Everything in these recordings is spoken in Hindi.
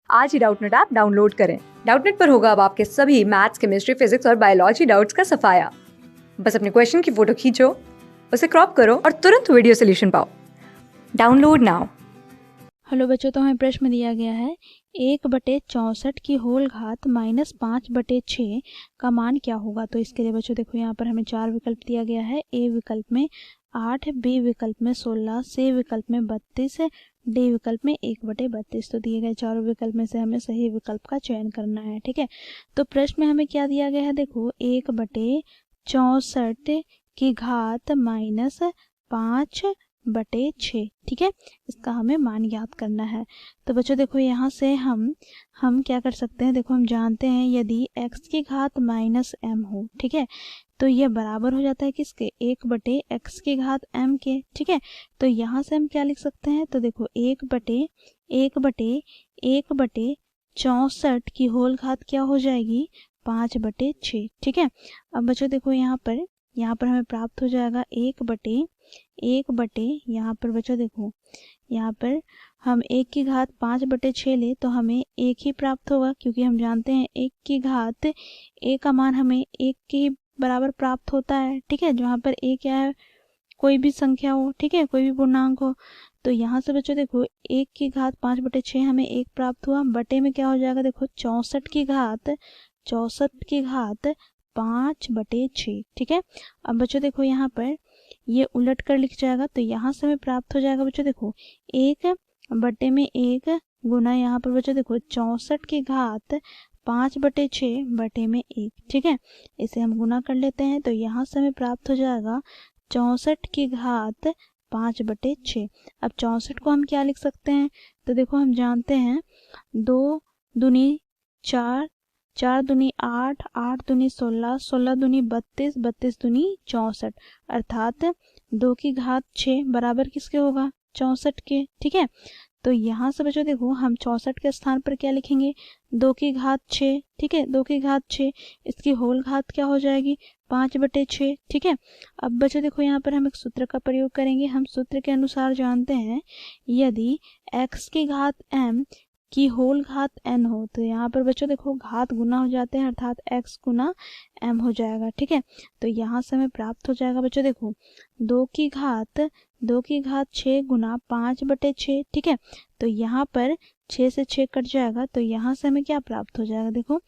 आज ही डाउटनेट ऐप डाउनलोड करें। डाउटनेट पर होगा अब आपके सभी मैथ्स, केमिस्ट्री, फिजिक्स और बायोलॉजी डाउट्स का सफाया। बस अपने क्वेश्चन की फोटो खींचो, उसे क्रॉप करो और तुरंत वीडियो सोल्यूशन पाओ। Download now. हेलो बच्चों, तो हमें प्रश्न दिया गया है 1/64 की होल घात -5/6 का मान क्या होगा। तो इसके लिए बच्चों देखो, यहाँ पर हमें 4 विकल्प दिया गया है। ए विकल्प में 8, बी विकल्प में 16, सी विकल्प में 32, डी विकल्प में 1/32। तो दिए गए चारों विकल्प में से हमें सही विकल्प का चयन करना है। ठीक है, तो प्रश्न में हमें क्या दिया गया है, देखो 1/64 की घात -5/6। ठीक है, इसका हमें मान ज्ञात करना है। तो बच्चों देखो, यहाँ से हम क्या कर सकते हैं, देखो हम जानते हैं यदि x की घात -m हो, ठीक है, तो ये बराबर हो जाता है किसके, 1/x की घात m के। ठीक है, तो यहाँ से हम क्या लिख सकते हैं, तो देखो 1/64 की होल घात क्या हो जाएगी, 5/6। ठीक है, अब बच्चों देखो यहाँ पर हमें प्राप्त हो जाएगा 1/, यहाँ पर बच्चों देखो, यहाँ पर हम 1 की घात 5/6 ले तो हमें 1 ही प्राप्त होगा, क्योंकि हम जानते हैं 1 की घात a का मान हमें 1 के बराबर प्राप्त होता है। ठीक है, जहाँ पर a क्या है, कोई भी संख्या हो, ठीक है, कोई भी पूर्णांक हो। तो यहाँ से बच्चों देखो 1 की घात 5/6 हमें 1 प्राप्त हुआ, बटे में क्या हो जाएगा, देखो 64 की घात 5/6। ठीक है, अब बच्चों देखो यहाँ पर ये उलट कर लिख जाएगा, तो यहाँ से हमें प्राप्त हो जाएगा बच्चों देखो 1/1 गुना, यहाँ पर बच्चों देखो 64 की घात 5/6 बटे में 1। ठीक है, इसे हम गुना कर लेते हैं, तो यहाँ से हमें प्राप्त हो जाएगा 64 की घात 5/6। अब 64 को हम क्या लिख सकते हैं, तो देखो हम जानते हैं 2 दूनी 4, 4 दूनी 8, 8 दूनी 16, 16 दूनी 32, 32 दूनी 64, अर्थात 2 की घात 6 बराबर किसके होगा, 64 के। ठीक है, तो यहाँ से बच्चों देखो हम 64 के स्थान पर क्या लिखेंगे, 2 की घात 6। ठीक है, 2 की घात 6, इसकी होल घात क्या हो जाएगी, 5/6। ठीक है, अब बच्चों देखो यहाँ पर हम एक सूत्र का प्रयोग करेंगे। हम सूत्र के अनुसार जानते हैं यदि x की घात m की होल घात n हो, तो यहाँ पर बच्चों देखो घात गुना हो जाते हैं, अर्थात x गुना m हो जाएगा। ठीक है, तो यहाँ से हमें प्राप्त हो जाएगा बच्चों देखो 2 की घात 6 गुना 5/6। ठीक है, तो यहाँ पर 6 से 6 कट जाएगा, तो यहाँ से हमें क्या प्राप्त हो जाएगा, देखो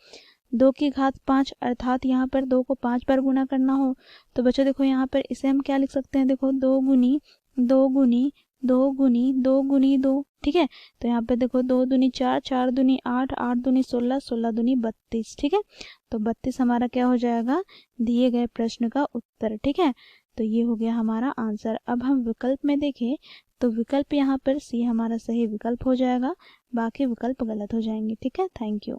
2 की घात 5, अर्थात यहाँ पर 2 को 5 बार गुना करना हो, तो बच्चों देखो यहाँ पर इसे हम क्या लिख सकते हैं, देखो 2 गुनी 2 गुनी 2 गुनी 2 गुनी 2। ठीक है, तो यहाँ पे देखो 2 दूनी 4, 4 दूनी 8, 8 दूनी 16, 16 दूनी 32। ठीक है, तो 32 हमारा क्या हो जाएगा, दिए गए प्रश्न का उत्तर। ठीक है, तो ये हो गया हमारा आंसर। अब हम विकल्प में देखें, तो विकल्प यहाँ पर सी हमारा सही विकल्प हो जाएगा, बाकी विकल्प गलत हो जाएंगे। ठीक है, थैंक यू।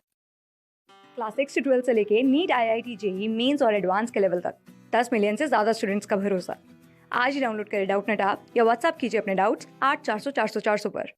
क्लास 6 से 12 से लेके नीट, IIT, JEE मेंस और एडवांस के लेवल तक 10 मिलियन से ज्यादा स्टूडेंट्स का भरोसा। आज ही डाउनलोड करें डाउटनेट ऐप या व्हाट्सएप कीजिए अपने डाउट्स 8400 400 400 पर।